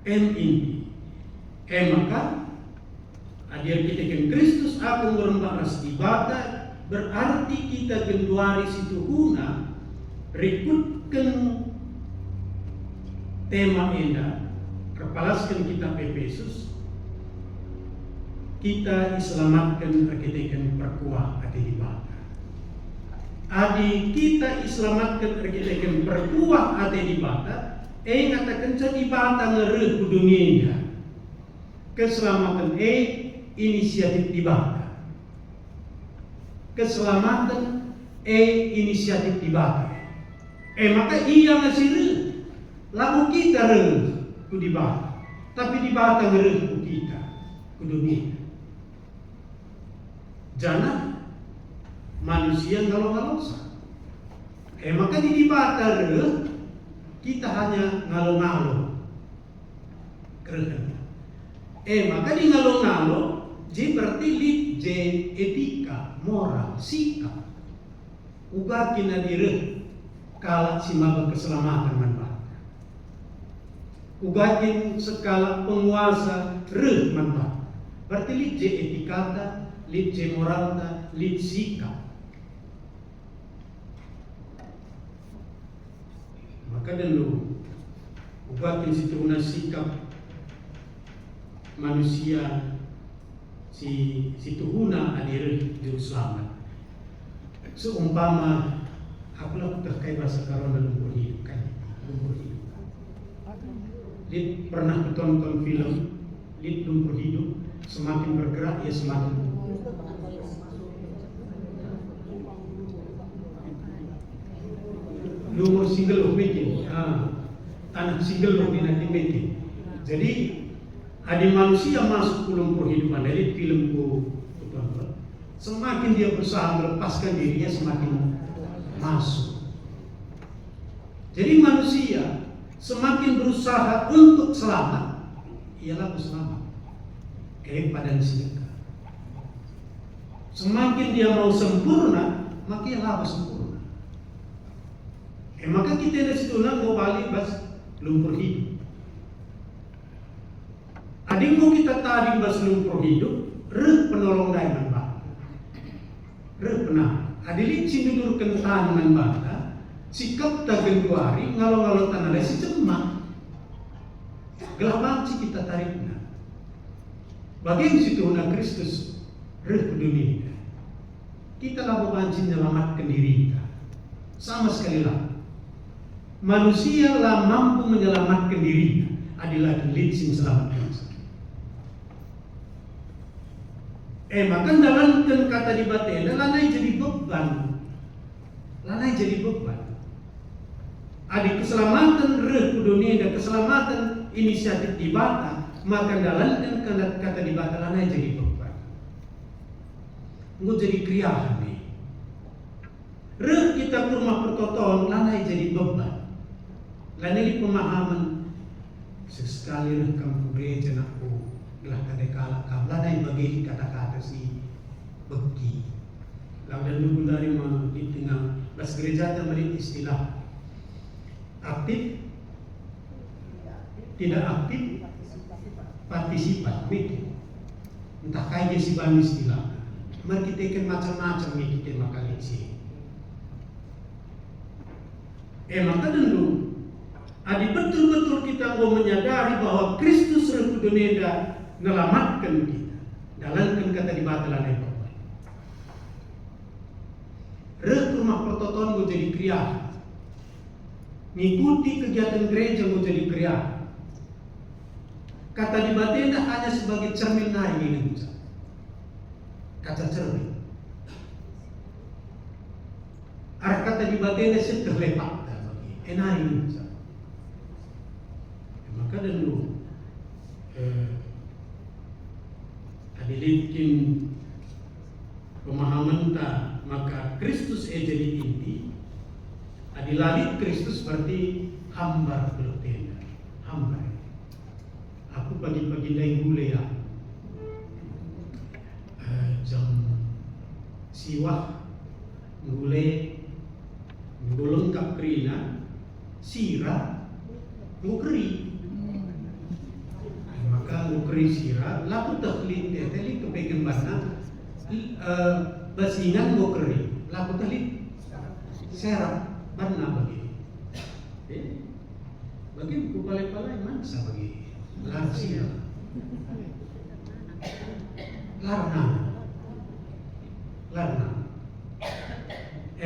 inti. Maka adia kita kan Kristus akan merembahas ibada, berarti kita genduari situ huna rekutkan tema enda, repalaskan kitab Efesus, kita diselamatkan arkitekan perkuah adi ibada. Adi kita diselamatkan arkitekan perkuah adi ibada. Ngatakan jadi ibada ngereh ku dunia. Keselamatan inisiatif ibada. Keselamatan inisiatif ibada. Maka iya ngasih reh. Lalu kita reh ku ibada. Tapi ibada ngereh ku kita ku dunia. Jangan manusia ngalo-ngalosa. Maka di ibada reh kita hanya ngalo-ngalo. Keren. Maka di ngalo-ngalo jadi berarti je etika, moral, sikap. Uga kina direh kala simaga keselamatan manfaat. Uga kin skala penguasa reh manfaat. Berarti je etikata, je moralta, sikap. Maka dulu ubatin situ sikap manusia situ guna hadir juru selamat. Seumpama apalah terkait bahasa karona lumpur hidup kan, lumpur hidup. Lid pernah tonton film Lid lumpur hidup, semakin bergerak ya semakin lumur single of meeting, tanah single of meeting. Jadi ada manusia masuk ke lumpur hidupan dari filmku, semakin dia berusaha melepaskan dirinya semakin masuk. Jadi manusia semakin berusaha untuk selamat, ialah selamat. Pada siapa? Semakin dia mau sempurna, maka ialah sempurna. Maka kita dari situ mau balik bas lumpur hidup. Adik mau kita tarik bas lumpur hidup, reh penolong daya manfaat. Reh pernah. Adik cindur kentan manfaat, sikap tagenduari ngalo-ngalo tanah resi cemak. Gelap kita tariknya. Bagi situ na Kristus reh dunia. Kita lah banci menyelamatkan diri kita. Sama sekali lah. Manusia lah mampu menyelamatkan dirinya adalah sing selamatkan. Maka dalam kata di batena lanai jadi beban. Lanai jadi beban. Adik keselamatan reh dunia dan keselamatan inisiatif di bata, maka dalam kata di bata lanai jadi beban. Nggak jadi kriahan nih. Reh kita ke rumah pertotoan lanai jadi beban. Lanai pemahaman sesekali rekam gereja nakku gelah kadekala kam lanai bagi kata-kata si beki. Lalu dulu dari di tengah bas gereja teman istilah aktif, tidak aktif, partisipatif. Entah kaya si bani istilah. Mari kita ikan macam-macam ni kita makan isi. Maka dulu adi betul-betul kita mau menyadari bahwa Kristus Rekudoneda melamatkan kita. Dalamkan kata di batalan itu. Rek rumah pertotoan mau jadi kriah. Ngikuti kegiatan gereja mau jadi kriah. Kata di batenda hanya sebagai cermin nari ini. Kata cermin. Arah kata di batenda setelah lepak. Enari ini. Maka dulu adilikin pemahaman tak maka Kristus jadi inti adilalit Kristus berarti hamba belotena hamba aku pagi-pagi dari gule ya jam siwah gule ngulengkap kerina sirah ngukeri berisira laku tahlit teli kepegang bana basingan go keri laku tahlit serap bana bagi buku palai-palai mansa bagi lansia larna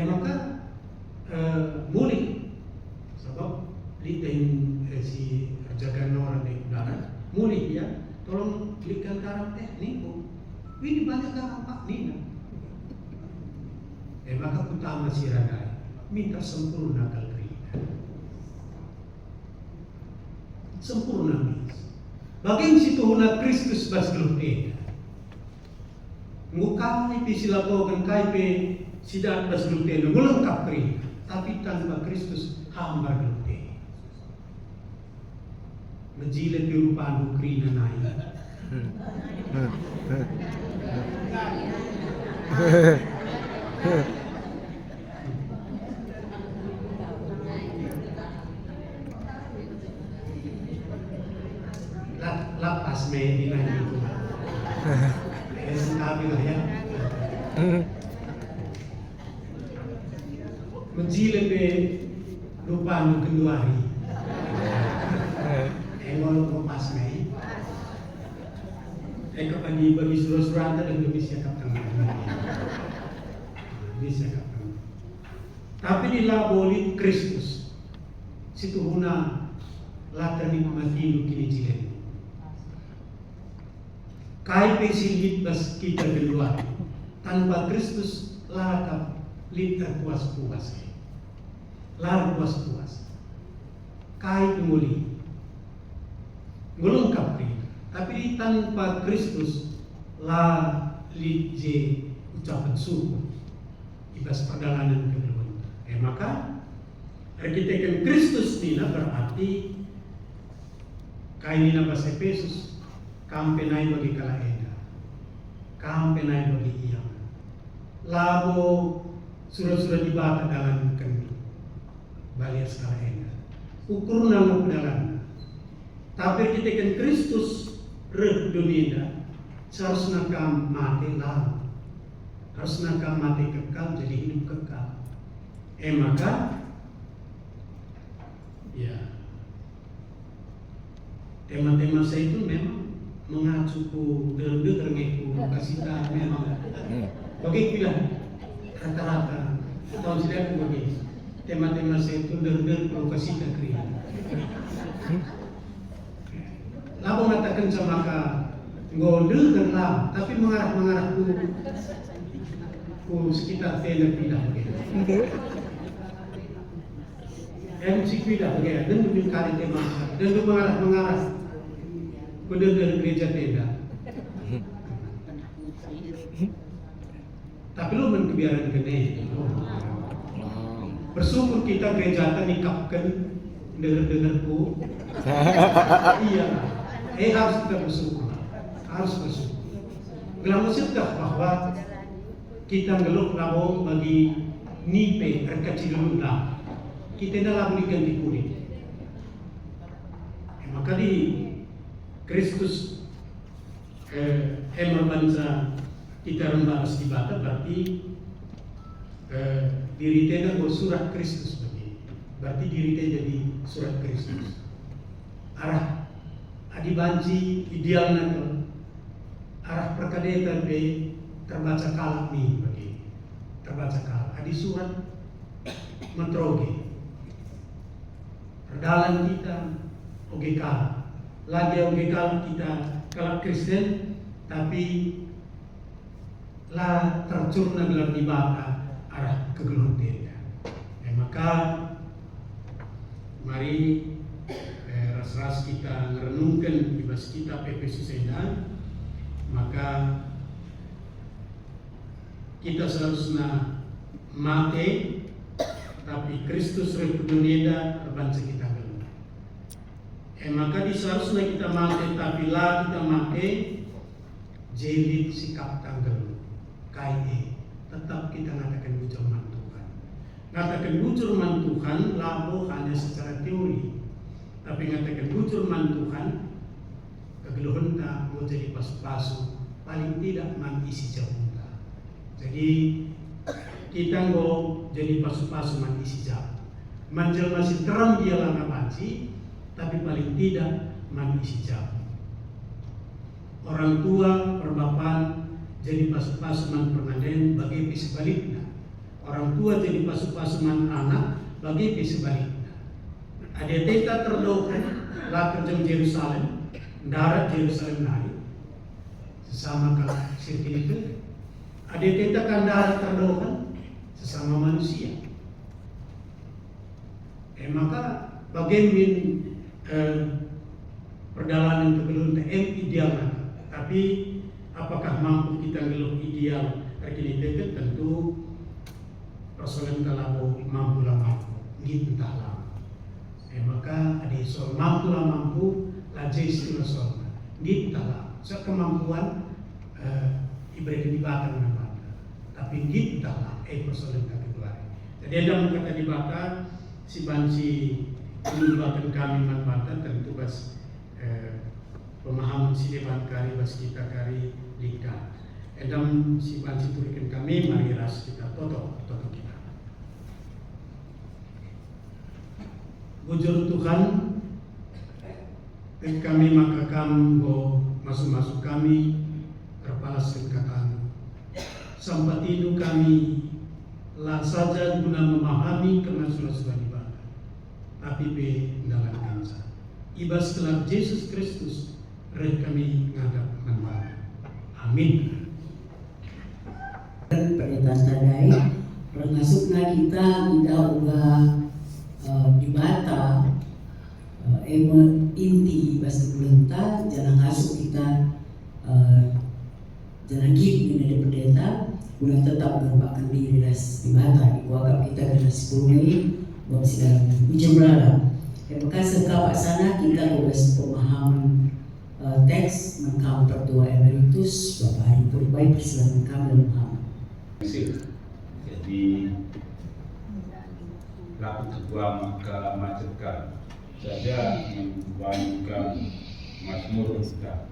maka mulih sebab litain si jaga orang di udara mulih ya tolong belikan garam nih bu ini banyak garam pak Nina maka utama si ragai minta sempurna kalrina sempurna mis baging si tuhuna Kristus basglutena ngukang iti sila po kan kaipe sidat basglutena ngulengkap krina tapi tanpa Kristus hambar glutena Najile pirupaan krina nai. Lapas me di nai itu. Sinabi lah ya. Najile pirupaan keluari. Engol pas Mei, kapag bagi surat-suratan dan bisa kapten, bisa kapten. Tapi dilaboli Kristus, situ huna latar ni matinu kini jilen. Kai pesilit bas kita keluar, tanpa Kristus lakap litar puas-puas, lar puas-puas. Kai pemuli. Melengkap kita, tapi tanpa Kristus la lije ucapan syukur ibas perjalanan ke depan. Maka artikel Kristus nina berarti kainina bahasa Efesus kampenai bagi kalaenda, kampenai bagi iyam. Labo surat-surat dibaca dalam kami balias kalaenda. Ukur nama dalam. Tapi kita kan Kristus dunia seharusnya kam mati lalu, harusnya kam mati kekal jadi hidup kekal. Maka ya tema-tema saya itu memang mengacu ku dengar ngeku kasih tahu memang. Bagi bilang rata-rata tahun sudah bagi tema-tema saya itu dengar kasih tahu. Lalu mengatakan sama ka ngondel dan lam, tapi mengarah ku sekitar tenda pindah begitu. MC pindah begitu, dan demi kali tema, dan tu mengarah ku dari gereja tenda. Tapi lu menkebiaran kene, bersyukur kita gereja nikapkan dengar-dengarku. Iya. Harus kita bersyukur, harus bersyukur. Gelam sudah bahwa kita ngeluh labong bagi nipe kecil lah. Kita dah lalu diganti kulit. Maka di Kristus bangsa kita rembas di bata berarti diri kita surat Kristus berarti diri kita jadi surat Kristus. Arah adibanci idealnya ke arah perkadeta be terbaca kalak nih bagi terbaca kalak adi surat metroge perdalan kita oge kalak lagi oge kalak kita kalak Kristen tapi lah tercurna gelar di bata arah kegeluhan maka mari ras kita merenungkan ibas kita Efesus Enda, maka kita seharusnya mati, tapi Kristus repudunia terbangsa kita belum. Maka seharusnya kita mati, tapi lah kita mati, jelit sikap tanggal, kai tetap kita ngatakan bujur Tuhan. Ngatakan bujur Tuhan, labo hanya secara teori. Tapi ngatakan bujur Tuhan kegeluhan tak aku jadi pasu-pasu paling tidak man isi jabunta. Jadi kita go jadi pasu-pasu man isi jabu. Manjel masih terang dia lana banci, tapi paling tidak man isi jabu. Orang tua perbapaan jadi pasu-pasu man pernaden bagi sebaliknya. Orang tua jadi pasu-pasu man anak bagi sebaliknya. Ada teta terdokan lah kerja Yerusalem, darat Yerusalem naik sesama kalau sirkin itu. Ada teta kan darat terdokan sesama manusia. Maka bagaimana perjalanan ke belum ideal, tapi apakah mampu kita ngeluh ideal hari ini tentu persoalan kalau mampu lah mampu, gitu entahlah. Maka ada soal mampu lah mampu, lah istilah soalnya, gitu entahlah. So kemampuan ibarat dibakar apa, tapi gitu entahlah. Persoalan kami keluar. Jadi ada kata dibakar, si banci menyumbangkan kami manfaat tentu bas pemahaman si debat kari bas kita kari lika. Edam si banci turikan kami mari ras kita toto kita. Bujur Tuhan, kami maka kamu masuk kami terpalaskan katamu. Sampai hidup kami lah saja guna memahami kemaksud-maksud ibadah. Tapi dalam kansa. Ibas kelak Yesus Kristus reh kami ngadap manfaat. Amin. Pendeta tadai termasuklah kita udah dibata inti bahasa pelenta jangan masuk kita jangan gini dari pendeta udah tetap merupakan diri das dibata di kuagap kita kena 10 Mei buat sidang ujian berada. Maka sekap sana kita bebas pemahaman teks mengkau pertua emeritus Bapak Hari Purbai persilakan kami dalam pemahaman. Jadi laku ketua maka macetkan saja membangunkan Mazmur kita.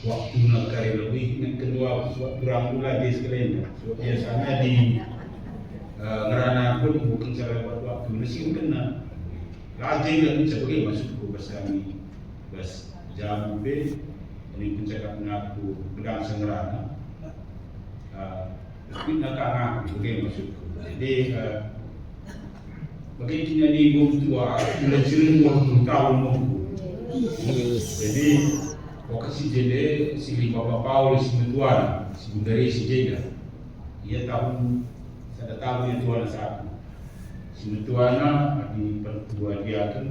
Waktu nak kari lebih yang kedua kurang pula di sekalian. So, biasanya di ngerana pun bukan cara buat waktu mesti kena. Rajin dan sebagai masuk ke bersami bas jam B ini pun cakap mengaku pedang sengerana. Tapi nak ngaku boleh masuk. Jadi bagaimana di bom tua belajar 20 tahun mampu. Jadi lokasi jende si Bapak Paul si Mentuan si Bundari si Jega ia tahun sada tahun yang tuan satu si Mentuana di pertua dia tu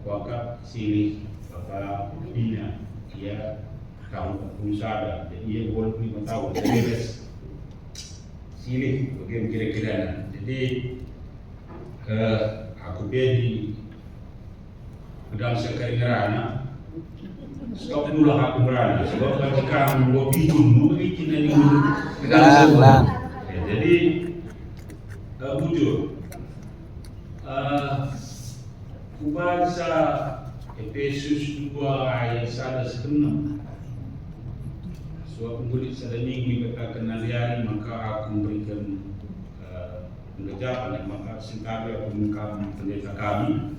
wakaf si Bapak Bina ia tahun 40 sada jadi ia 25 tahun jadi res silih bagaimana kira-kira jadi aku di pedang sekali ngerana stop dulu aku berani sebab jika gua bidun mungkin ini pedang jadi bujur kubaca Efesus 2 ayat 1-6 suatu murid sada minggu katakan hari maka aku memberikan pengejapan maka sentari aku mengkamu pendeta kami.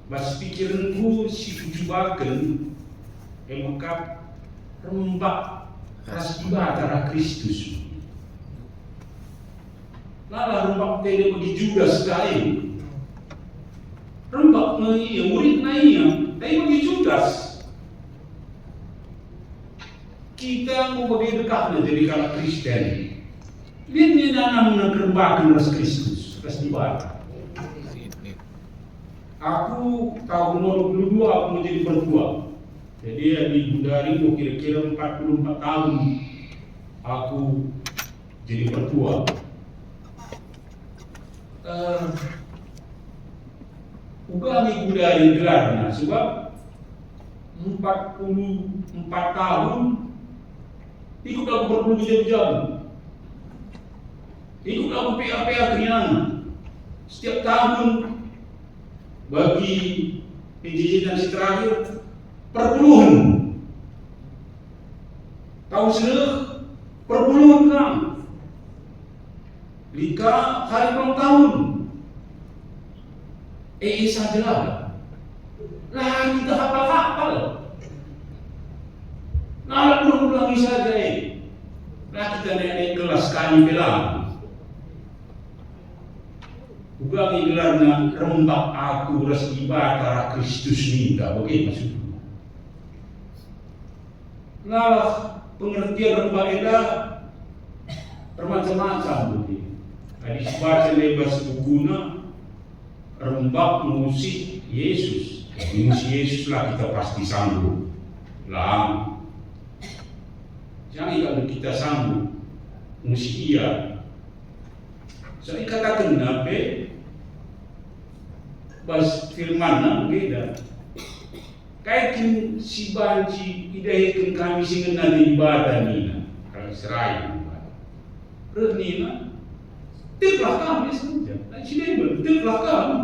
Bas pikiranku si kujubakan maka rembak ras ibadah Kristus. Lala rembak tele bagi Judas sekali. Rembak nai murid nai tapi bagi Judas. Kita mau bagi dekatnya jadi kalau Kristen. Ini nanam mengerembakan ras Kristus, ras ibadah. Aku tahun 22 aku menjadi pertua. Jadi di Bundari kira-kira 44 tahun aku jadi pertua. Bukan di Bundari gelarnya sebab 44 tahun ikut aku berpuluh jam-jam. Ikut aku PA kenyang. Setiap tahun bagi Penjijitan si terakhir perpuluhan. Tahun seluruh perpuluhan kan. Lika hari ulang tahun. Sajalah. Lah kita hafal-hafal. Nah, ulang-ulangi saja Lah kita naik kelas kali bilang. Ulangi gelarnya rembak aku resmi batara Kristus minta. Bagaimana maksudnya? Nah, pengertian rembak itu bermacam-macam begitu. Tadi baca lebar bukunya rembak musik Yesus. Musik Yesus lah kita pasti sanggup. Lah, jangan kalau kita sanggup musik iya. Saya katakan nabe, bas firman beda. Kaitin si banci idahkan kami singan di ibadah nina, kalau serai ibadah. Nina, tiklah kami saja. Sini tiklah kami.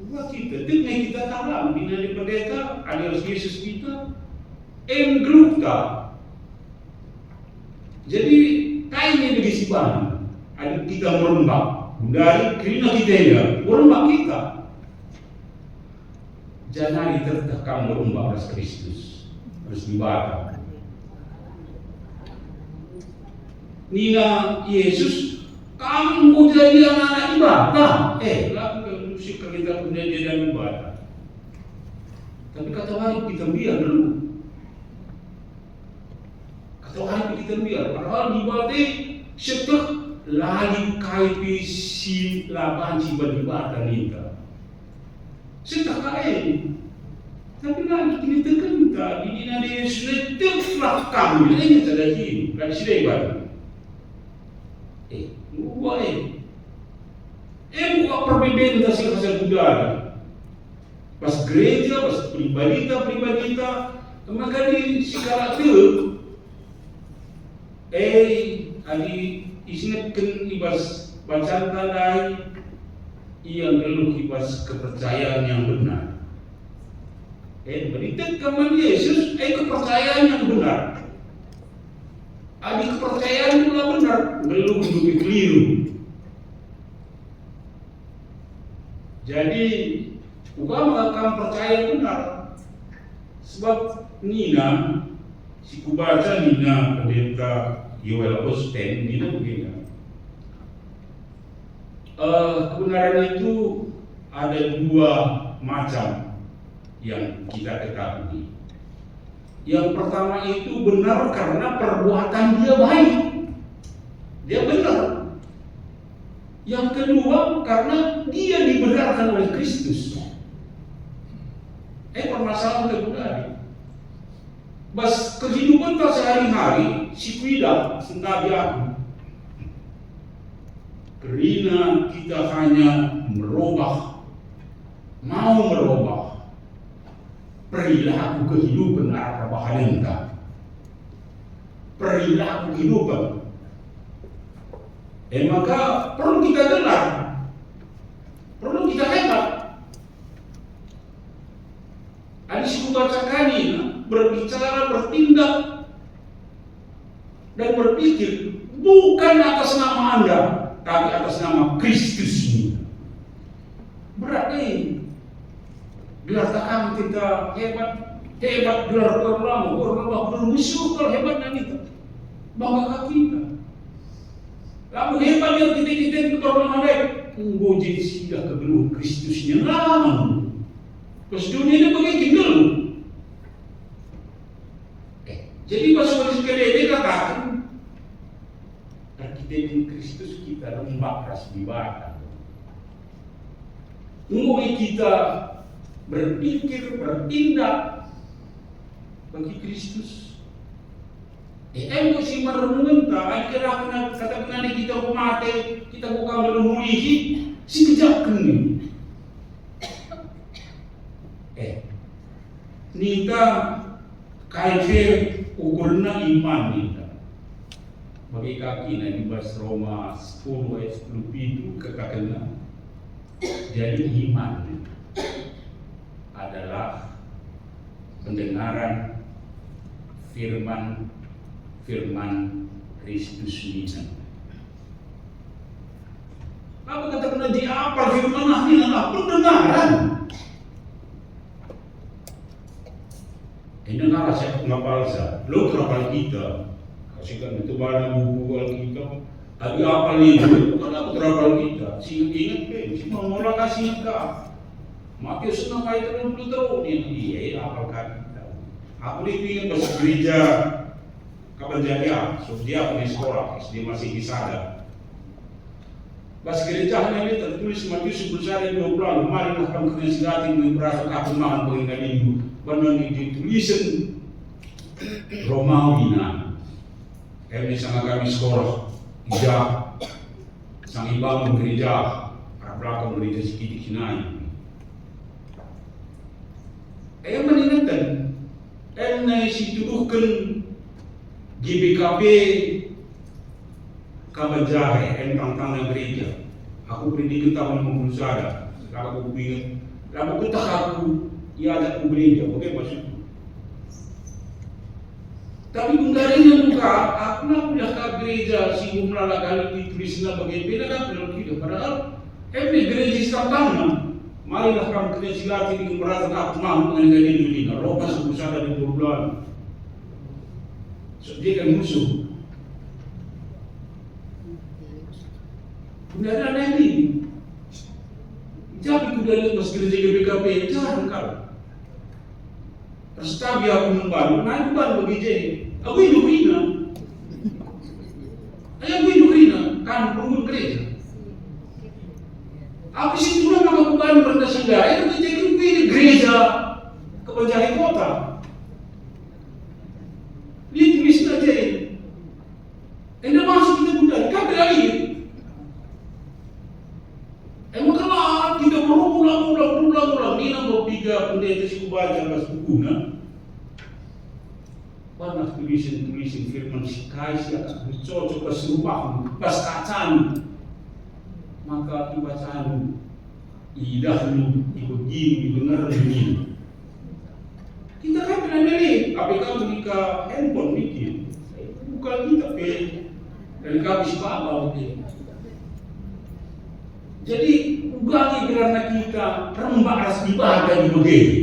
Buat kita, tiknya kita tahu bina di pendeta, ada Yesus kita, grupta. Jadi kayaknya dari si bang, ada kita merembak dari kerina kita ya, merembak kita. Jangan tertekan merembak atas Kristus, harus dibaca. Nina Yesus, kamu mau jadi anak ibadah? Lakukan musik kita punya jadi ibadah. Tapi kata hari kita biar dulu. Tuhan kita biar, padahal ibadah setelah lagi kaipi si laban si beribadah kita. Setelah kait, tapi lagi kita kenta di nadi setelah kami ini sudah hidup, lagi sudah ibadah. Buat perbedaan dari hasil budaya. Pas gereja, pas pribadita, maka di segala itu. Adi isnetkan ibas bacaan tandai yang ngeluh ibas kepercayaan yang benar. Berita kaman Yesus, kepercayaan yang benar. Adi kepercayaan pula benar, ngeluh hidup keliru. Jadi, ugama akan percaya benar. Sebab Nina, si kubaca Nina pendeta Yoel Osteen, Nina begini. Kebenaran itu ada dua macam yang kita ketahui. Yang pertama itu benar karena perbuatan dia baik, dia benar. Yang kedua karena dia dibenarkan oleh Kristus. Permasalahan kebenaran. Bas kehidupan tak sehari-hari si kuida sentabi aku. Karena kita hanya mau merubah perilaku kehidupan arah bahalenta. Perilaku kehidupan. Maka perlu kita gelar, perlu kita hebat. Ada suku baca kami berbicara, bertindak, dan berpikir bukan atas nama Anda, tapi atas nama Kristus ini. Berarti gelar takam kita hebat gelar orang bersyukur hebatnya kita, bangga kita. Lalu hebat yang kita berlalu menguji sudah kegeluh Kristusnya namun. Terus dunia ini begitu dulu. Jadi pas sekali katakan arkitek Kristus kita rembak ras dibaca. Mulai kita berpikir, bertindak bagi Kristus. Emo si merenungan tak kira kata kenali kita mati, kita bukan merenungi si kejakan ni. Nita kaife ukurna iman nita. Bagi kaki na di bas Roma 10 ayat 10 itu katakanlah jadi iman. pendengaran firman Kristus ini. Apa katakan di apa firman ini adalah pendengaran. Ini adalah saya ngapalsa, lo kerapal kita. Kasih kan itu barang buku Alkitab. Ada apa nih? Bukan aku terapal kita. Si ingat kan? Si mengolah kasih ka. Matius 6 ayat 30 tahun ini iya apalkan kita. Aku ingin masuk gereja Kabanjaria, so dia punya sekolah, dia masih di sana. Pas gerejanya ini tertulis Matius 11 ayat 20, marilah kamu kena silatin merasa aku makan pengingat minggu. Benar ditulisan Romawi na. Ini sama kami sekolah, ijah, sang ibang gereja, arah belakang gereja sedikit sinai. Mengingatkan, situduhkan GBKP Kabanjahe, tentang gereja. Aku pendidikan tahun 50 sada. Sekarang aku ingat, lalu kita aku ia ada gereja, oke maksudku. Tapi bundarinya juga, aku nak punya ke gereja si umrala kali ditulisnya bagaimana kan belum tidak. Padahal, gereja setangana. Marilah kamu kena silati dengan merasa aku mahu dengan ini. Roh masuk usaha di bulan. So, dia kan musuh. Bundarian ini. Jadi kuda lepas gereja GBKP, jangan kau. Terstabi aku membangun, naik ban bagi jadi. Aku hidup rina. Aku hidup rina, kan penghuni gereja. Aku situ lah maka beban rendah sendiri, itu jadi pilih gereja Kabanjahe kota. Dia tulis saja ini. Anda masuk kita bundar, kan berani. Maka kita berulang-ulang ini nombor 3 pendeta si baca pas bukunya. Banyak tulisan firman si Kaisi akan cocok pas rumah, pas kacang. Maka bacaan idahmu ikut gini benar begini. Kita kan pernah beli KPK menikah handphone bikin, bukan kita dari kami apa begini. Jadi ugangi karena kita rembak ras ibadah di begini.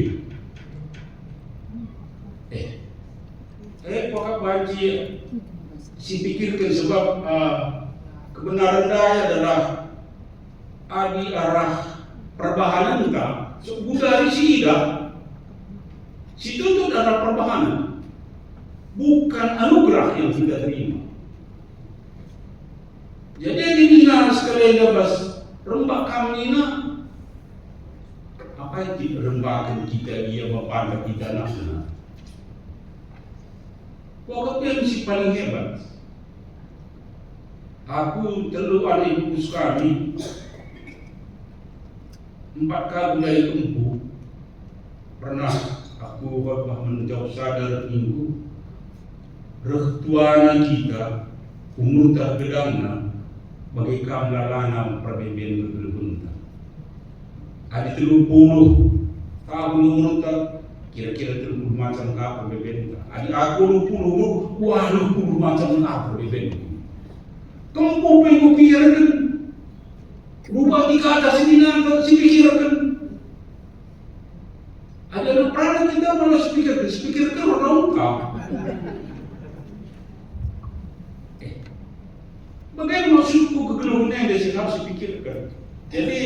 Apakah banci si pikirkan sebab kebenaran daya adalah di arah perbahanan kita, dari sida, situ itu adalah perbahanan, bukan anugerah yang kita terima. Jadi ini sekalian dapat rembak kami apa yang dirembakan kita dia memandang kita nak. Pokoknya yang si paling hebat. Aku terlalu ada ibu sekali. 4 kali dari tempuh pernah aku bapak menjauh sadar minggu rehtuana kita umur tak bedangna bagi kamlalana perbedaan berbeda. Ada 30 tahun umur tak kira-kira 30 macam apa berbeda. Ada aku 20 macam apa berbeda. Tempuh pengu pikirkan rubah di kata si pikirkan. Ada pernah kita malah pikirkan orang tahu. Bagaimana maksudku kegeluhan yang harus dipikirkan. Jadi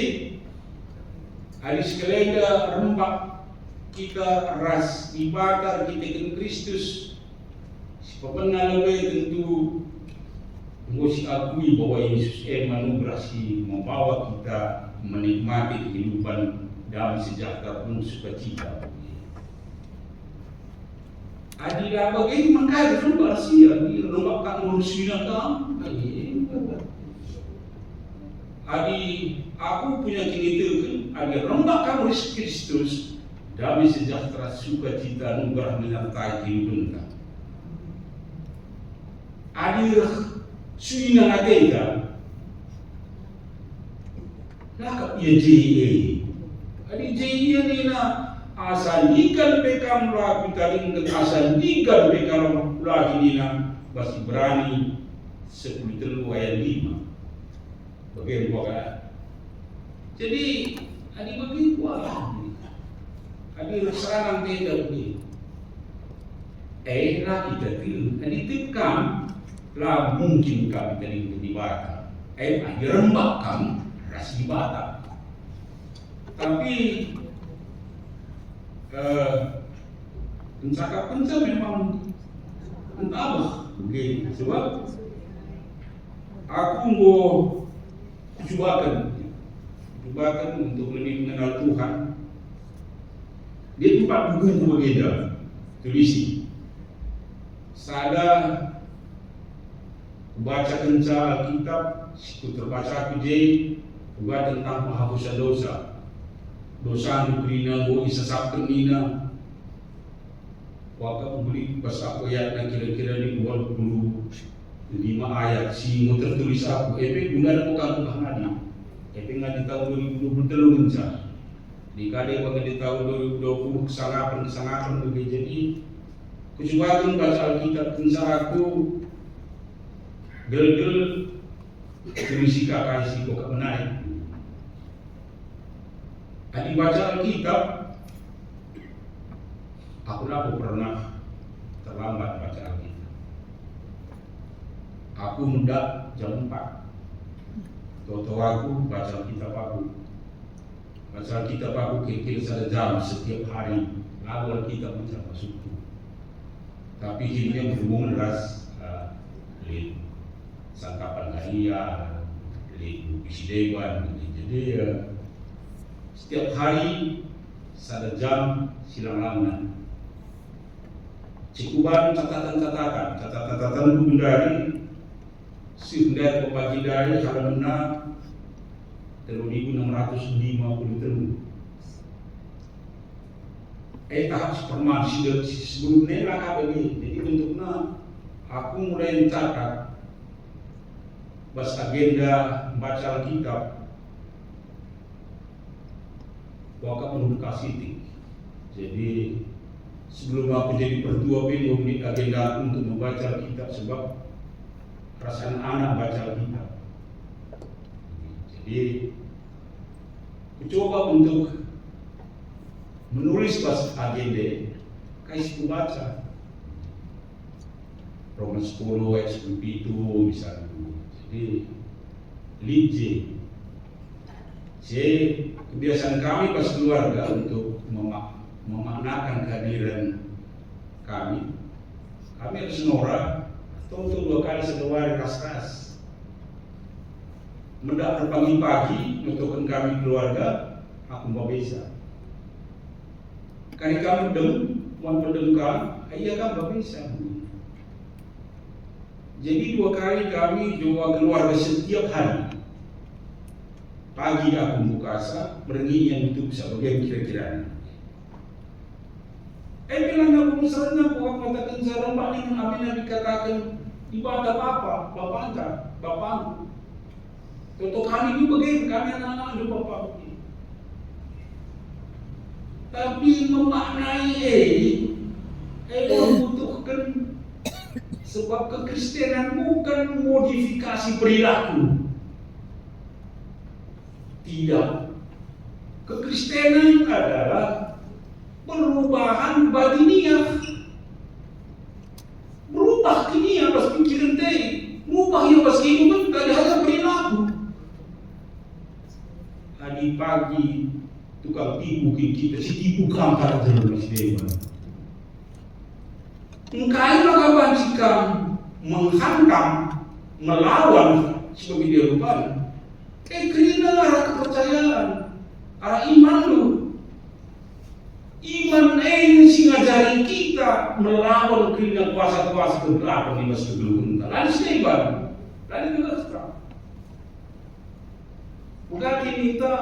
hari sekalian rembak kita ras ibadah kita dengan Kristus. Sebenarnya lebih tentu mesti akui bahwa Yesus manugerasi membawa kita menikmati kehidupan damai sejahtera penuh sukacita. Adilah bagaimana kaya rembak sia di rembak kan urusnya kan. Adi aku punya kinitakan ada rembak kan Kristus damai sejahtera sukacita anugerah menyertai kehidupan kita. Adi suina natega lakap ia JEA. Adi JEA ni na asa nikan bekam laku taring asa nikan bekam lagi nina masih berani 10 telu ayat 5 bagian bukan. Jadi adi begitu lah, adi serangan tidak begitu. Lah kita tu, adi tikam lah mungkin kami tadi di bata. Adi rembak kami ras di bata. Tapi pencakapan saya memang entah begitu. Sebab aku mau cobakan untuk lebih mengenal Tuhan. Dia tempat buku berbeda, tulisi. Sada baca kenca Alkitab, situ terbaca aku jadi juga tentang penghapusan dosa. Dosa nukrina go isasapkan nina. Waka beli pas aku ayatnya kira-kira di 25 ayat si mau tertulis aku. Guna bukan Tuhan Adi. Nggak di tahun 2023 mencah. Di kade bagi di tahun 2020 kesalahan begitu. Jadi kecuali baca Alkitab kenca aku gel tulisi kakak isi kok menaik. Adi baca Alkitab, aku pernah terlambat baca Alkitab. Aku hendak jam 4. Toto aku baca Alkitab aku. Baca Alkitab aku kira-kira 1 jam setiap hari. Lalu Alkitab macam masukku. Tapi hidupnya berhubungan deras sangkapan Gaia, isi dewan. Jadi setiap hari 1 jam silang lamunan. Cikuban catatan dari sindar pembagi dari halaman 3653. Tahap perman sebelumnya lah begini. Jadi bentuknya aku mulai mencatat bas agenda baca Alkitab. Waka penduduk Sitik. Jadi sebelum aku jadi pertua ini agenda aku untuk membaca Alkitab sebab perasaan anak baca Alkitab. Jadi aku coba untuk menulis pas agenda kasih baca Roma 10 ayat 10 itu misalnya. Jadi Lidje. Jadi kebiasaan kami pas keluarga untuk memaknakan kehadiran kami harus norak atau 2 kali satu hari kas-kas. Mendak pagi-pagi untuk kami keluarga aku mau bisa. Kali kami mau pendengkar, iya kan mau bisa. Jadi 2 kali kami keluarga setiap hari. Pagi aku buka asa, berengi yang itu bisa bagian kira-kira. Bilang aku misalnya aku katakan sarang paling Nabi katakan ibadah bapak anda. Untuk kami itu begini, kami anak-anak ada bapak begini. Tapi memaknai membutuhkan sebab kekristenan bukan modifikasi perilaku. Tidak. Kekristenan adalah perubahan batiniah. Berubah kini pas pikiran teh, berubah yang pas kehidupan tadi hanya perilaku. Hari pagi tukang tipu kita si tipu kantor terus dewa. Engkai maka jika menghantam, melawan sebagai dia rupa. Kerana arah kepercayaan, arah iman lu. Iman yang ngajari kita melawan kerana kuasa-kuasa kegelapan di masa dulu. Lalu seiman, lalu juga sekarang. Bukan kita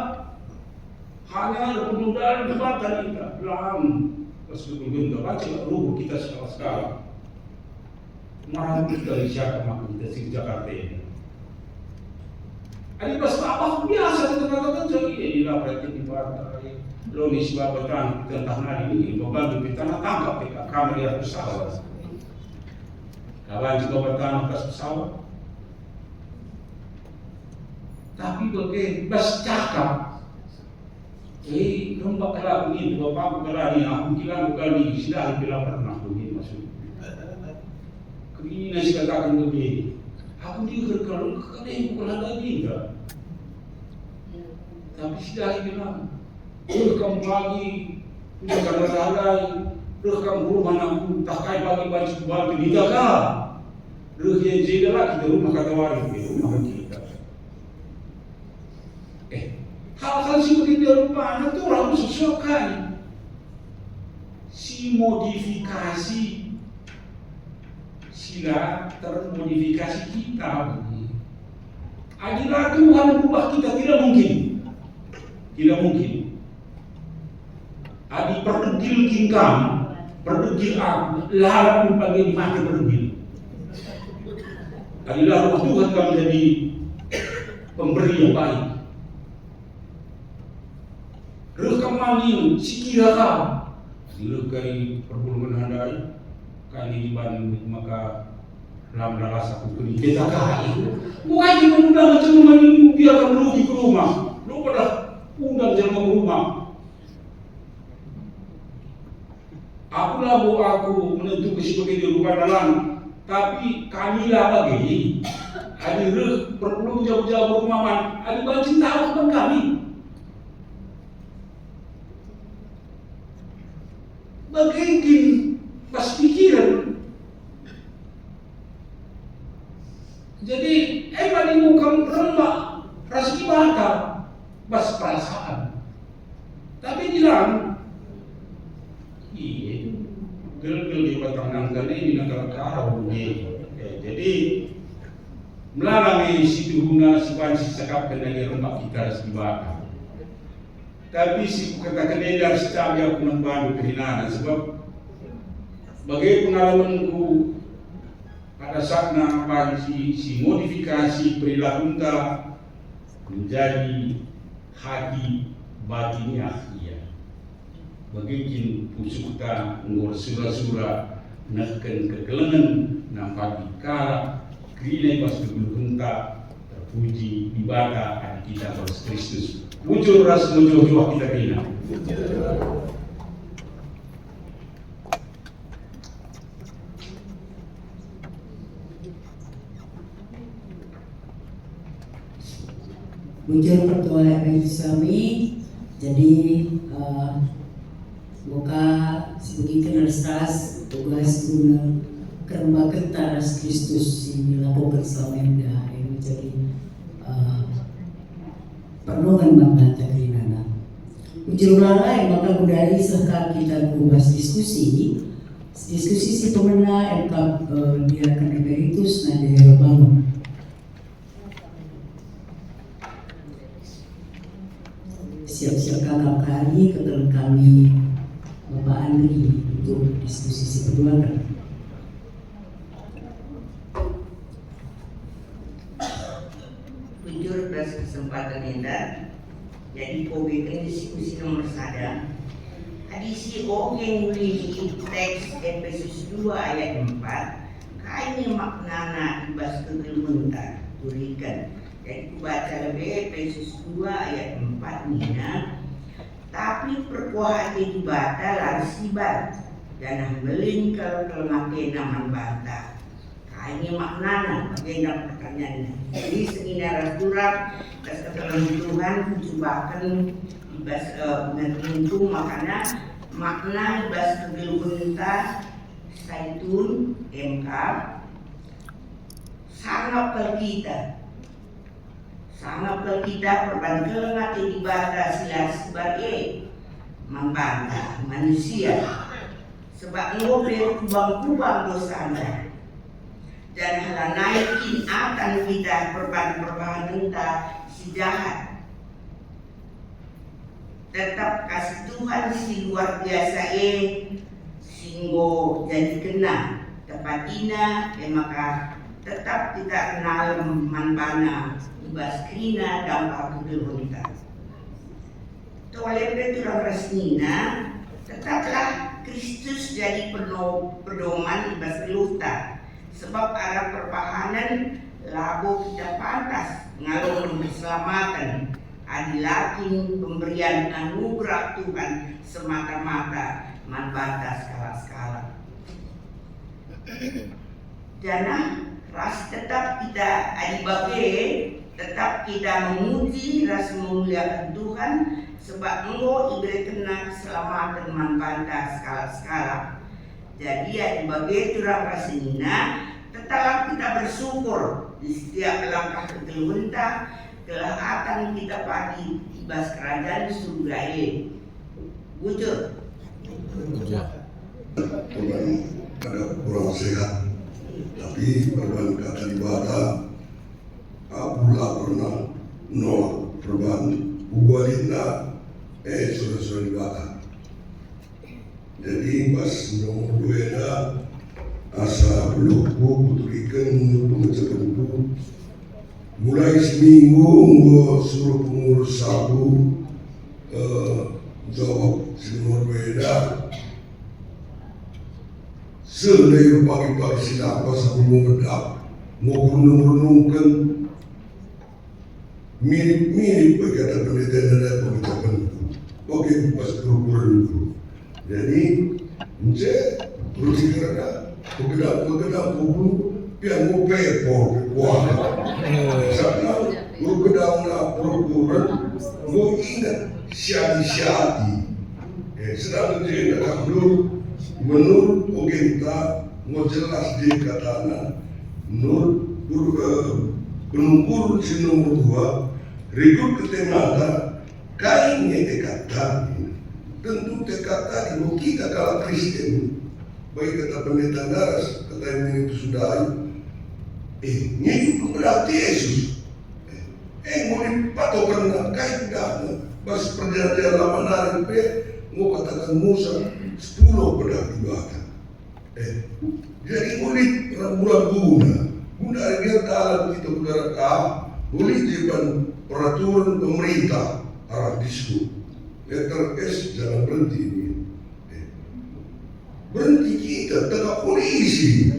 hanya penundaan jabatan kita dalam meskipun kita baca ruh kita sekali marah kita dari siapa maka kita si Jakarta ini. Adi pas apa biasa kata-kata jadi inilah berarti di bawah lo ni sebab betan tentang hari ini beban di tanah tangkap di kamar yang pesawat. Kawan juga betan pas pesawat. Tapi bagi bas cakap, nombak kalau ini bapak kalau ni aku kira bukan ni sudah bilang pernah begini maksud. Kini nasi katakan begini. Aku juga kalau kadang bukan lagi enggak. Tapi sudah bilang, kamu lagi punya kadang-kadang, kamu rumah aku tak kaya bagi baju baju dijaga. Yang jaga lagi di rumah kata waris di rumah kita. Hal-hal seperti di rumah itu orang sesuaikan. Si modifikasi sila termodifikasi kita. Adilah Tuhan berubah kita tidak mungkin. Tidak mungkin. Adi perdegil kingkam, perdegil aku, lahat pun pagi mati perdegil. Adilah rumah Tuhan kami menjadi pemberi yang baik. Rekamani sikira kau, dilekai perpuluhan handai, kali diban maka dalam rasa kukuri kita kali. Bukan cuma undang macam mana biarkan merugi ke rumah, lu pada undang jangan ke rumah. Akulah bu aku menentukan sebagai di rumah dalam, tapi kamilah bagi. Adi perlu jauh-jauh rumah man, adi banci tahu kan kami. Bagaimana pas pikiran. Jadi emang ini bukan remah rasa ibadah, pas perasaan. Tapi bilang, iya, gel-gel di batang nangkanya ini negara karau jadi melarang si guna si pansi sekap dari rumah kita ibadah. Tapi si kata kedai setiap aku membantu kehinaan sebab bagi pengalamanku pada saat nampak si modifikasi perilaku kita menjadi hati batinnya ia. Bagi pusuk kita ngurus surah-surah nakkan kegelengan nampak dikala kini pas kegelengan terpuji ibadah hati kita Yesus Kristus. Muncul ras muncul jiwa kita kena. Muncul pertua Islami, jadi muka sebegitu nersas tugas guna kerma kentaras Kristus ini lakukan selama ini menjadi perlungan membantah kerinana. Ujung lalai maka budaya serta kita kubas diskusi si pemenang MK diakan emeritus Nadia Bangun. Siap-siap kakak kali ketemu kami Bapak Andri untuk diskusi si kedua kan. Jujur atas kesempatan ini, jadi komitmen diskusi nomor 1. Hadisi yang nulis teks Efesus 2 ayat 4. Kaini maknana ibas kegelmunta turikan. Jadi baca lebih Efesus 2 ayat 4 nina. Tapi perkuah di bata larsibat dan melin kalau kelemakin naman bata. Ini maknanya bagaimana pertanyaannya. Jadi sekitar surat dan keterangan Tuhan cobakan ibas menentu makna ibas kegelunta saitun MK sangat kita perbandingan mati dibatas silas sebagai membantah manusia sebab ngobrol kubang-kubang dosa Anda. Dan hal naikin akan kita perubahan kita si jahat. Tetap kasih Tuhan si luar biasa singgo jadi kena tepatina maka tetap kita kenal manbana ibas krina dampak kedelunta. Oleh peraturan resmina tetaplah Kristus jadi pedoman ibas keluta, sebab arah perpahanan labo kita pantas ngalung keselamatan adilakin pemberian anugerah Tuhan semata-mata manbata skala-skala. Jana ras tetap kita adibage, tetap kita memuji ras memuliakan Tuhan, sebab engkau diberi kena keselamatan manbata skala-skala. Jadi adibage turang rasinina, tetaplah kita bersyukur di setiap langkah kegelunta kelahatan kita pagi ibas kerajaan surga ini. Wujud. Tuhan ada kurang sehat, tapi perubahan kata ibadah apalah pernah nolak perubahan bubalina saudara-saudara ibadah. Jadi pas nomor 2 dah asa peluk puturikan pengecapan itu mulai seminggu gua suruh pengurus sabu jawab si nomor 2 dah selai pagi-pagi siapa sabu mau medap mau renung-renungkan mirip-mirip berkata penelitian dan pengucapan itu. Oke, pas berukuran itu. Jadi, berarti kerana pegedang pukul pian mau pepor kuah. Sabna bergedang na berukuran mau ingat syadi-syadi. Sedang dia nak menurut kita mau jelas dia katana menurut penungkur si nomor 2 rikut ketemata kainnya tekata tentu tekata kalau kita kalau Kristen baik kata pendeta Daras kata ini itu sudah ini itu berarti Yesus mau dipatokan kain dah pas perjanjian lama nari mau katakan Musa 10 pedang ibadah jadi murid bulan guna dia dalam kita udara boleh jalan peraturan pemerintah arah disku letter S jangan berhenti ini berhenti kita tengah polisi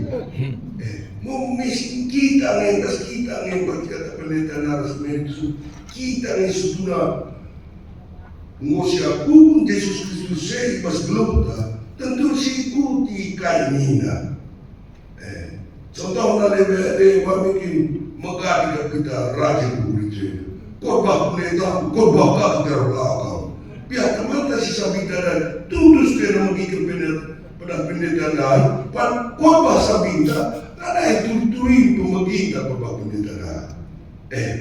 memiskin kita ngentas kita ngentas kata pendeta Naras Mensu kita ngesutuna ngosya pun Yesus Kristus saya pas belum tentu si ikuti kainina contoh na lebe mungkin magadi kita rajin publik korban pendeta korban kita belakang pihak teman si sabita dan tudus dia mengikir pendeta lain pan korban sabita ada yang tutuin pemegita korban pendeta lain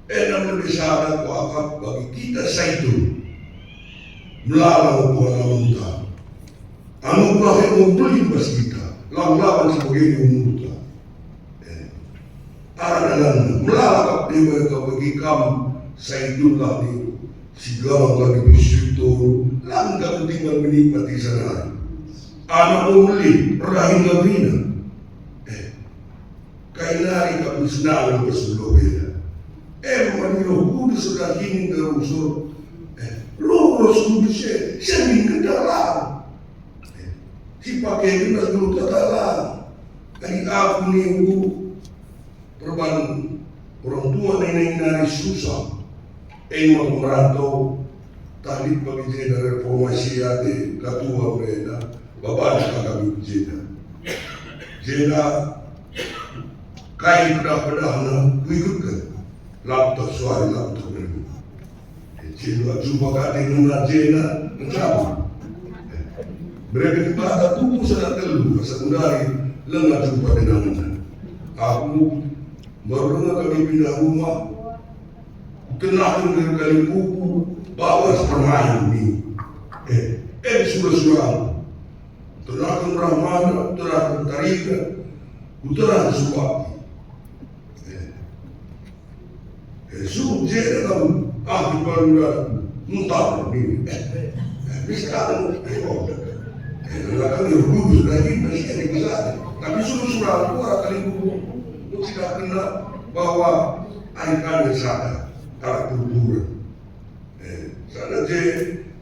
namun besar kuakap bagi kita saitu melalang kuala unta anugerah yang membeli bas kita lawan sebagai umurta dalam melalak dia bagi kamu saidullah ni sigala lagi bersyukur langkah tinggal menikmati sana anak umli rahim gabina kailari kamu senang bersebelum beda maniloh kudus sudah kini terusur lurus kudusnya sering ke dalam si pakai dinas dulu ke dalam dari aku nih perban orang tua nenek nari susah emang merantau tadi bagi jeda reformasi ada ketua mereka bapak kami jeda kain pedah na ikutkan laptop suara laptop mereka jeda jumpa kadang na jeda mencapai mereka dibahas tubuh sedang telu sekundari lengah jumpa dengan aku baru kami pindah rumah kenal dengan kali buku bawa permainan ini sudah terang Rahman terang Tarika terang Subak suruh jadi kamu baru mutar ini bisa kamu kami kudus lagi masih ada besar Tapi surah-surah itu orang kali itu tidak kena bahwa aikanya sana karakter buruk. Sana je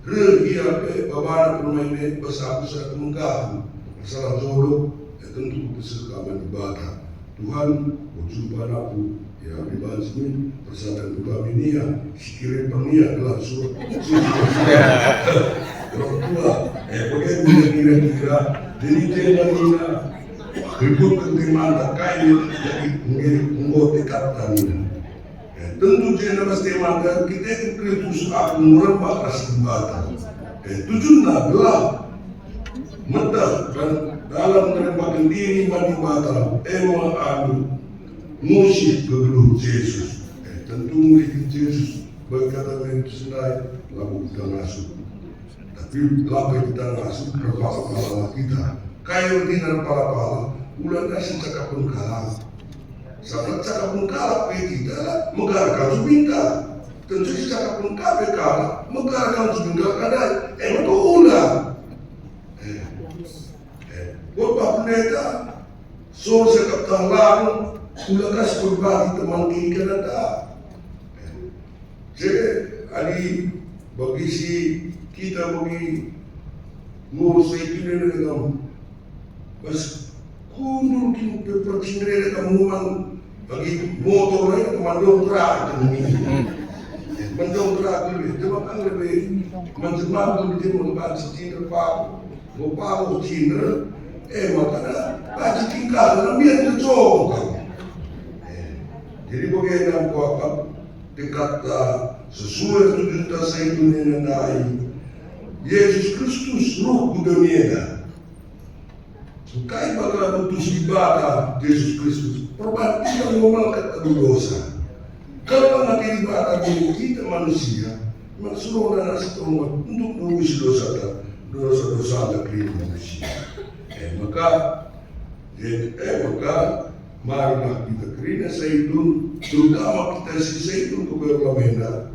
regia babana pemain besar-besar mengkaku masalah jodoh tentu kesukaan ibadah Tuhan berjumpa aku ya dibanding persatuan Tuhan ini ya sikirin pengia adalah surat orang tua bagaimana kira-kira jadi dia ribut penerimaan kain jadi menggotekan tangan tentu dia pasti maka kita kritus aku merembak rasa kembatan tujuannya adalah mata dan dalam menerbakan diri mati mata emang adu musik kegeluh Yesus tentu murid Yesus berkata itu sendiri lalu kita masuk tapi lalu kita masuk berpala-pala kita kayu dinar pala-pala ulang kasih cakap pun kalah sangat cakap pun kalah kita mengarahkan subingka tentu si cakap pun kalah mengarahkan subingka kadang emang kau ulang Bapak pendeta, so sekap tahlan, ulah kas berbagi teman kiri Kanada. Jadi, ali bagi si kita bagi ngurus itu dengan bas kundur kita percaya dengan muman bagi motor lain teman dongkrak mendongkrak dulu, cuma kan lebih menjemak dulu dia mengembang secinta mau pau cinta. Makanya baca tingkah dalam biar tercong. Jadi bagaimana kuakap dekat sesuai tuntutan saya itu mengenai Yesus Kristus Roh Kudus. Sukai bakal putus ibadah Yesus Kristus. Perbalik kita memalkan dosa. Kalau nanti ibadah ini kita manusia, manusia nasi tomat untuk menguis dosa dari manusia. Maka marilah kita kerana Zaitun, terutama kita si Zaitun ke Berlamena,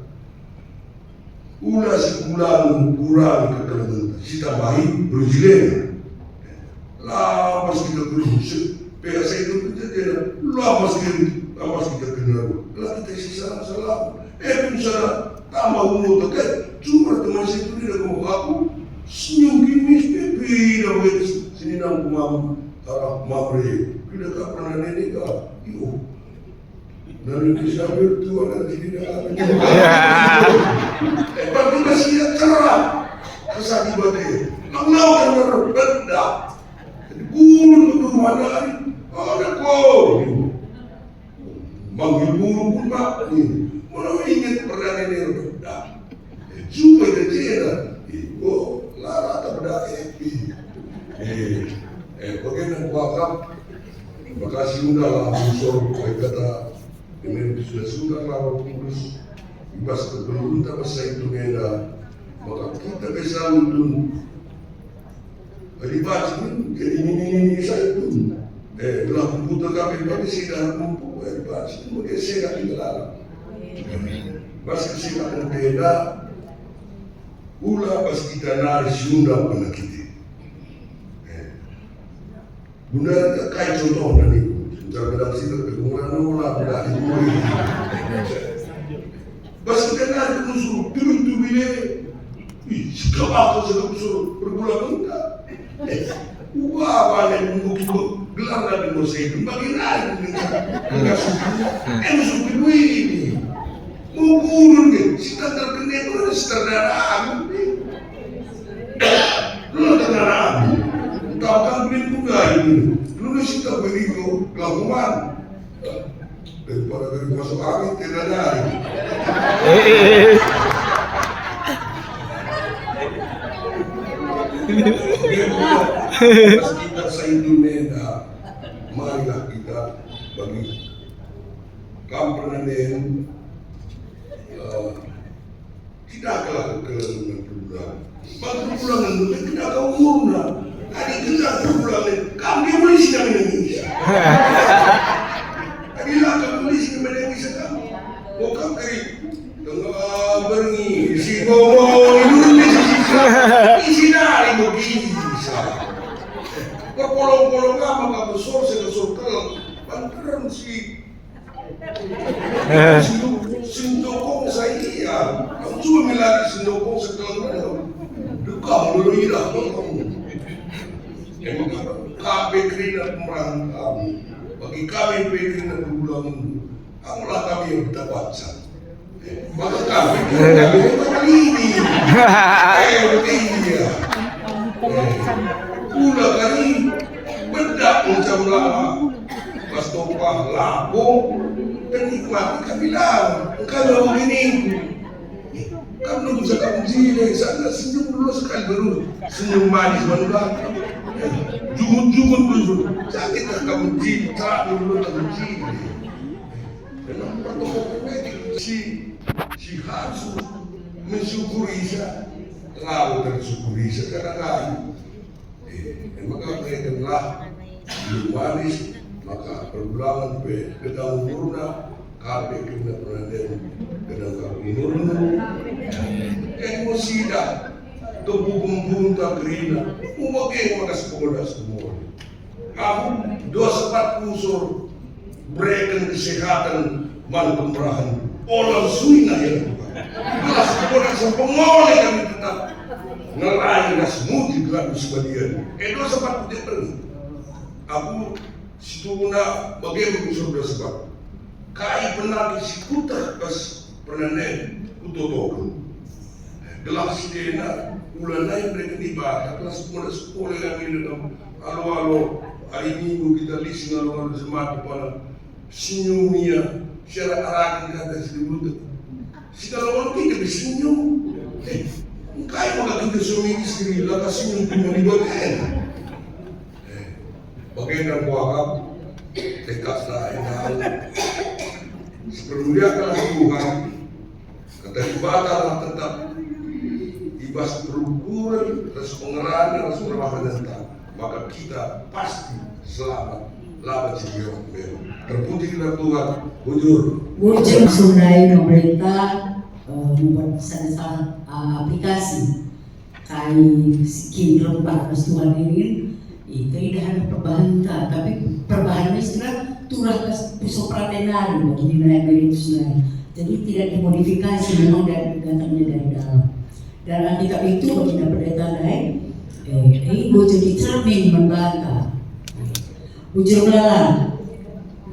ulah sebulan kurang kekerasan, si tambahin berjilena. Lapas kita kerja, pihak Zaitun kita jadi lapas kita kenal, lah kita si salam. Misalnya tambah umur terkait, cuma teman Zaitun tidak mau aku senyum gini, beda begitu. Sini nang kumam arah mabri kita tak pernah ini kah iyo dari disabel tu ada di sini dah bagi masih cerah kesadi bade Allah kan berbeda jadi burung itu mana ada kau manggil burung pun mak ni mana ingat pernah ini berbeda cuma kecil oh lara tak beda bagaimana kuakap Bekasi undang unsur kata ini sudah lawan kurus ibas kebeluan tak pasal itu meda maka kita bisa untuk ribat jadi ini saya itu dalam komputer kami bagi sidang kumpul ribat itu mungkin saya tidak dalam pas kita beda ulah pas kita naris undang pada kita Bunda kai contoh tadi, cara situ kemudian mula dah dimulai. Bas kita nak usul turun tu bila, sekarang tu usul berbulan benda. Ubah balik mungkin gelar dari musik, bagi lain enggak suka. Usul kedua ini, mungkin ke, standar kedua tu standar alam. Lu standar alam. Tahu kan beli juga ini, dulu kita beli itu lakukan daripada dari masuk angin tidak ada. Kita Sayyidina, marilah kita bagi kampenan tidak akan ke bulan. Bagi bulan itu tidak akan umurnya. Adik kita berbulan kami boleh sidang Indonesia. Adilah kami boleh sidang Indonesia kami. Bukan kiri tengah berngi si ngomong Indonesia isi dari begini. Berpolong kalau ngapa nggak besar saya kesurkel, panteran si sindokong saya, kamu cuma lagi sindokong setelah kamu dulu irah kamu. Emang kami kerina pemeran kami, bagi kami kerina berulang, anglah kami yang berdapat. Maka kami ini, begini ya. Pula kami bedak macam lama, pas tumpah lapo, dan nikmati kami bilang, kalau begini, kamu bisa kamu jile, sana senyum dulu sekali baru senyum manis baru jungun dulu, sakitlah kamu jile, tak dulu kamu jile. Dalam protokol medik si harus mensyukuri saya, lalu tersyukuri sekarang. Maka mereka manis, maka perbulangan pedang murna, kabe kena peranan pedang kabe murna. Emosi dah, tubuh bumbunta kerina, umakai maka sekolah semua. Aku 24 unsur berikan kesehatan man pemerahan orang suina yang bukan. Kelas sekolah sempengoleh kami tetap. Nelayan nasmudi gelap sebagian. Itu sempat tidak pergi. Aku situna bagaimana sudah sebab. Kai pernah disikuta pas pernah nen kutotokan. Gelap sidena ulang lain mereka dibahas. Kelas sekolah yang ini dalam alo hari Minggu kita lising alo semat pada senyumnya secara arahan kata sedikit. Segala orang kita bersenyum. Kaya mga kita sumingis istri, lakas yung pinalibatin. Bagaimana buahap, tekas na inahal. Sepenuhnya kalah Tuhan, kata ibadah lah tetap ibas berukuran, ras pengeran, ras perwakilan maka kita pasti selamat. Labat si Tuhan. Terpuji kita Tuhan, bujur. Bujur sundai pemerintah membuat sana aplikasi kai skin para Tuhan ini tidak ada perubahan tapi perubahannya setelah turah pusat pratenari bagi nilai itu sendiri. Jadi tidak dimodifikasi, memang datangnya dari dalam. Dan Alkitab itu bagi pendeta lain ini bujur dicermin membantah bujur belalang.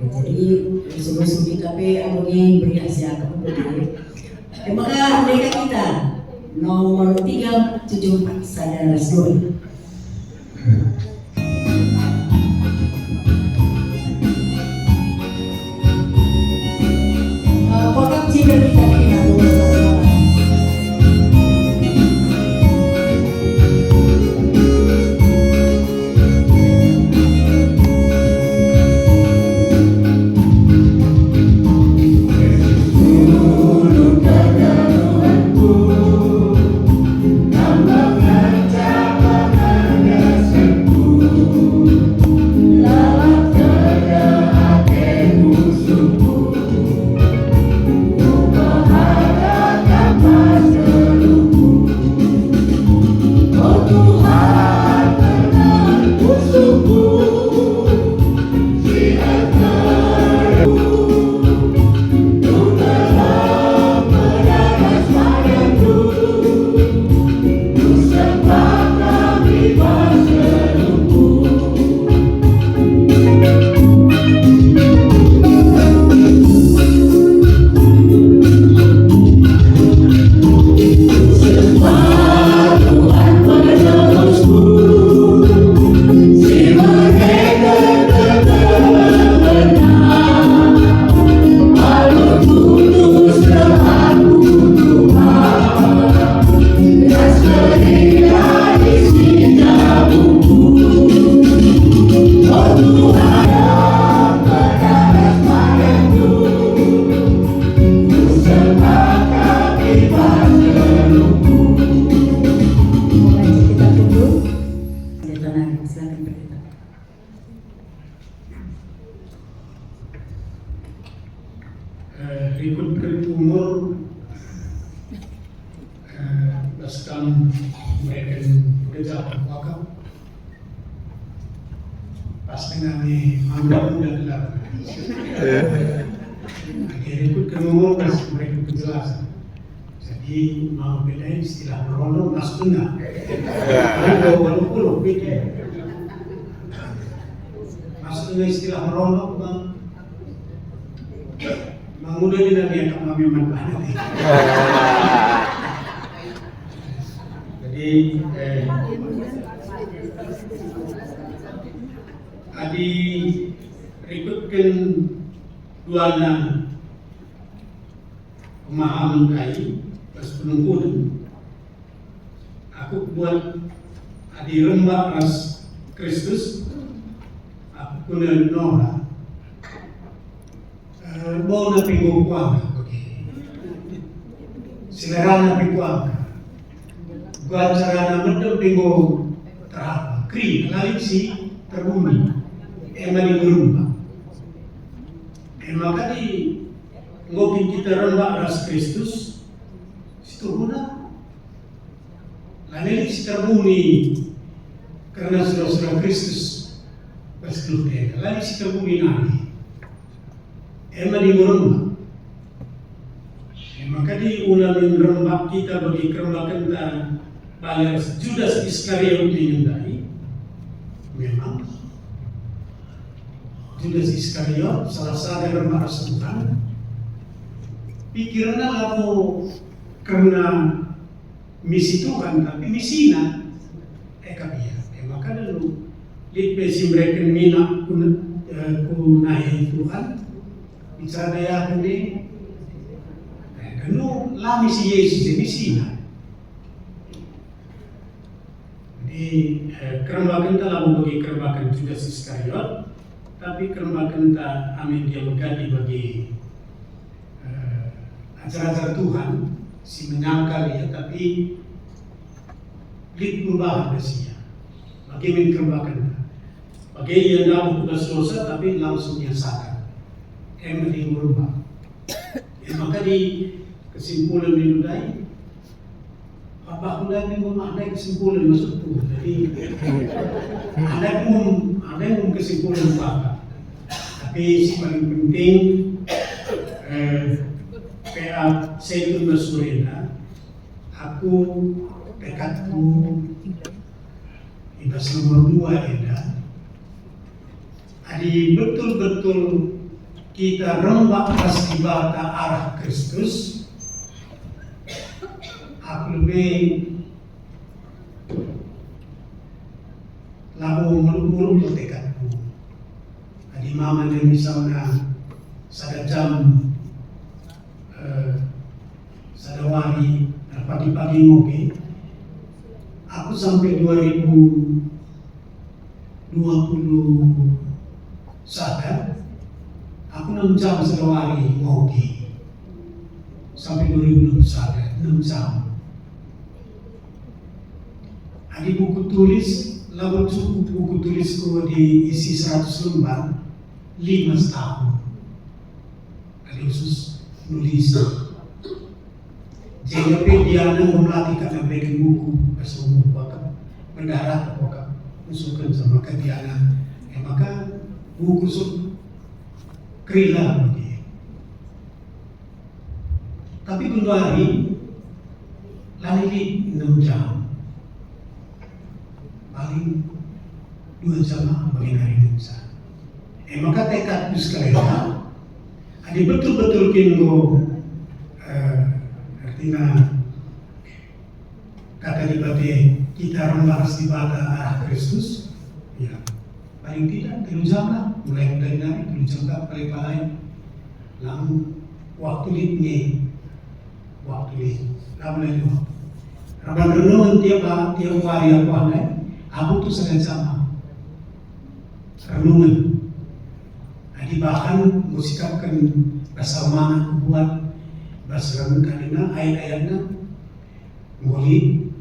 Jadi sebelum KP abangnya beri hasil kepada maka mereka kita nomor 374 saudara Rasdul. Kotak cibir kita ikut umur sedang mereka bekerja wakaf pas tengah ni manggap muda gelap. Akhirnya ikut ke ngomong kasih mereka penjelasan. Jadi mau bedain istilah meronok masuk tengah. Walaupun beda. Masuk tengah istilah meronok bang. Bang muda ni dah dia tak mahu manfaat. Jadi adi ikutkan dua pemahaman kai pas penungguan aku buat adi rembak ras Kristus aku guna Nora bau na pinggul kuang selera na pinggul gua cara na betul pinggul terapa kri lalit si terbumi emang di rumah maka di ngopi kita rembak ras Kristus situ guna lalu si terbumi karena saudara Kristus berseluruh dia lalu si terbumi nanti emang di rumah maka di ulang rembak kita bagi kerembakan dan balas Judas Iskariot dinyundai memang Judas Iskariot salah satu rembak Tuhan pikirannya lalu karena misi Tuhan tapi misinya kabia maka lalu lipesi mereka minat kunai Tuhan bicara daya ini lalu lah misi Yesus jadi misinya jadi kerembakan telah bagi kerembakan Judas Iskariot tapi kerembakan tak amin dia mengganti bagi ajar-ajar Tuhan si menyangkal ya tapi lit berubah bersihnya bagi min kerembakan bagi ia dalam tugas dosa tapi langsung dia sadar emang berubah maka di kesimpulan dinudai apa pula yang ada kesimpulan masuk tu jadi ada yang kesimpulan apa tapi si paling penting kayak saya itu bersurena aku dekatku di bahasa nomor 2 ya adi betul-betul kita rembak pas ibadah arah Kristus aku lebih lalu melulu tekadku adi mama dan misalnya sada jam sada wari pagi-pagi ngopi aku sampai 2020 sadar aku 6 jam sada wari ngopi sampai 2020 sadar 6 jam ada buku tulis lalu cukup buku tulisku diisi 100 lembar 5 tahun ada khusus nulis JP dia melatih kata bikin buku pasal buku akan mendarat akan usulkan sama ketiana maka buku kerila begini tapi dulu hari lari 6 jam paling 2 jam bagian hari Indonesia maka tekadku sekalian ada betul-betul kinggo artinya kata dibati kita rembas ibadah arah Kristus ya paling tidak 3 jam lah mulai dari 3 jam tak paling lalu waktu litnya lalu Rabban renungan tiap hari aku aneh aku tuh sedang sama renungan jadi bahkan musikapkan bahasa mana aku buat bahasa renungan karena ayat-ayatnya ngoli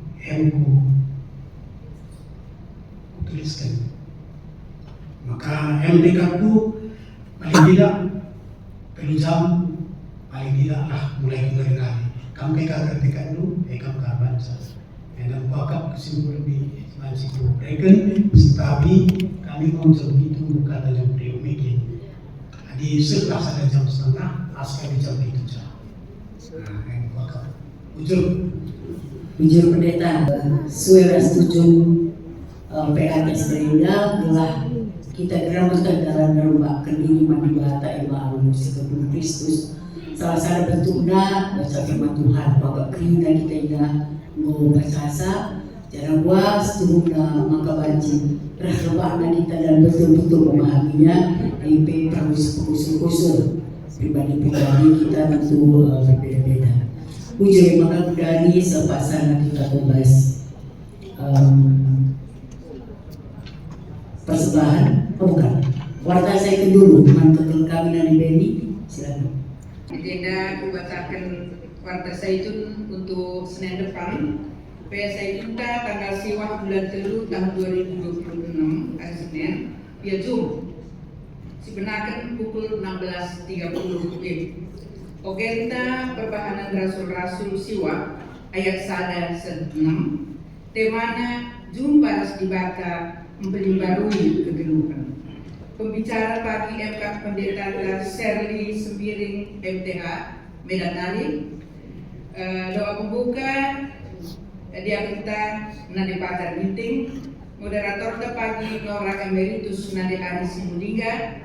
ku tuliskan maka MDK ku paling tidak 3 jam paling tidak lah mulai dari kamu kayak ketika itu kamu kapan saja dan aku akan kesimpulan di dan situ reken setabi kami konsol itu bukan jam priu meeting di setelah ada jam setengah askar di jam itu jam yang bakal Ujur pendeta suara setuju PATS Gerenda telah kita geramatkan dalam rumah kendiri mandi bata iba alus kepada Kristus salah satu bentuknya baca firman Tuhan bahwa kerina kita ina mau bahasa cara buat setuhuna maka banci rahlewana kita dan betul-betul memahaminya IP pramusuh-kusur pribadi-pribadi kita tentu berbeda-beda. Ujung maka dari sepasana kita membahas persembahan, bukan. Warta saya ke dulu, mantan kami dari Beni, silakan. Agenda kubatakan warta Zaitun untuk Senin depan. PSA Zaitun tanggal siwah bulan telu tahun 2026 hari Senin via Zoom. Sebenarnya pukul 16.30 WIB. Ogenta perbahanan rasul-rasul siwa ayat 1 6 temana jumpa harus dibata memperbarui kegeluhan. Pembicara pagi MK Pendeta Serli Sembiring MTH Medan Ali. Doa pembuka dia kita nade pacar meeting. Moderator pagi Nora Emeritus Nade Ari Simulingga.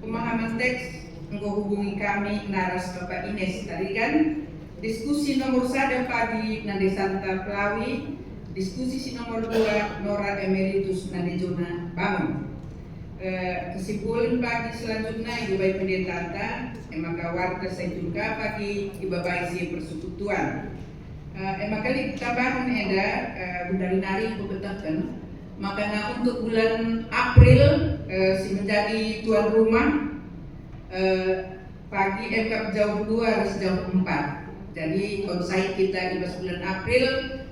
Pemahaman teks menghubungi kami naras Bapak Ines Tarigan. Diskusi nomor 1 pagi Nade Santa Pelawi. Diskusi nomor 2 Nora Emeritus Nade Jona Bangun. Kesimpulan pagi selanjutnya Ibu Bayi Pendeta maka warta saya juga pagi Ibu Bayi Persekutuan. Kali tambahan ada Bunda Nari Bupetakan. Makanya untuk bulan April si menjadi tuan rumah pagi MK jauh 2 harus jauh 4. Jadi konsai kita di bulan April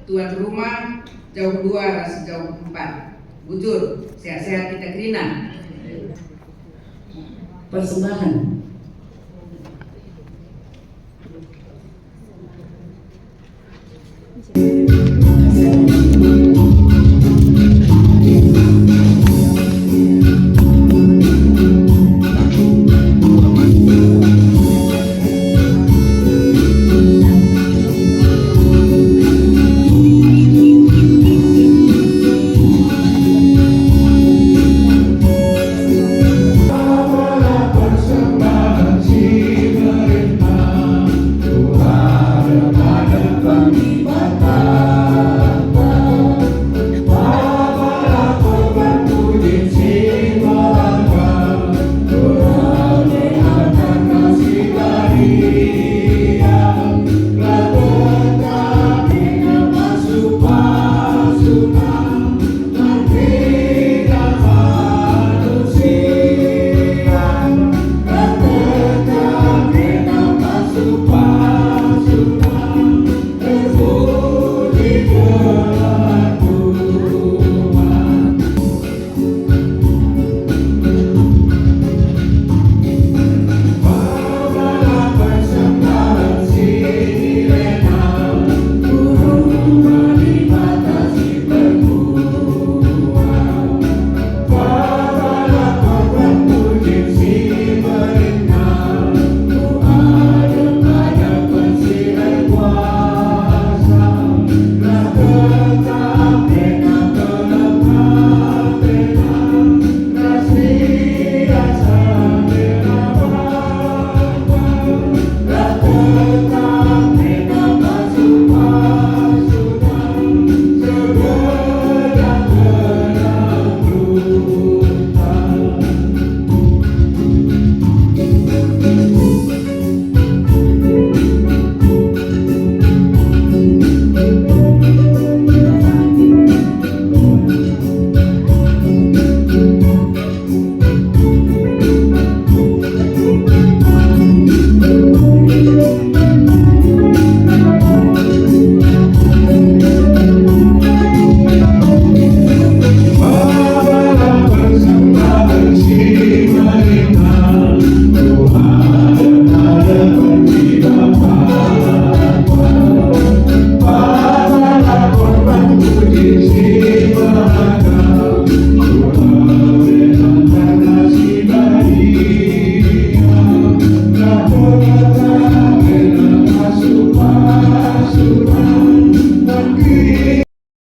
tuan rumah jauh 2 harus jauh 4. Bujur, sehat-sehat kita kerina. Persembahan.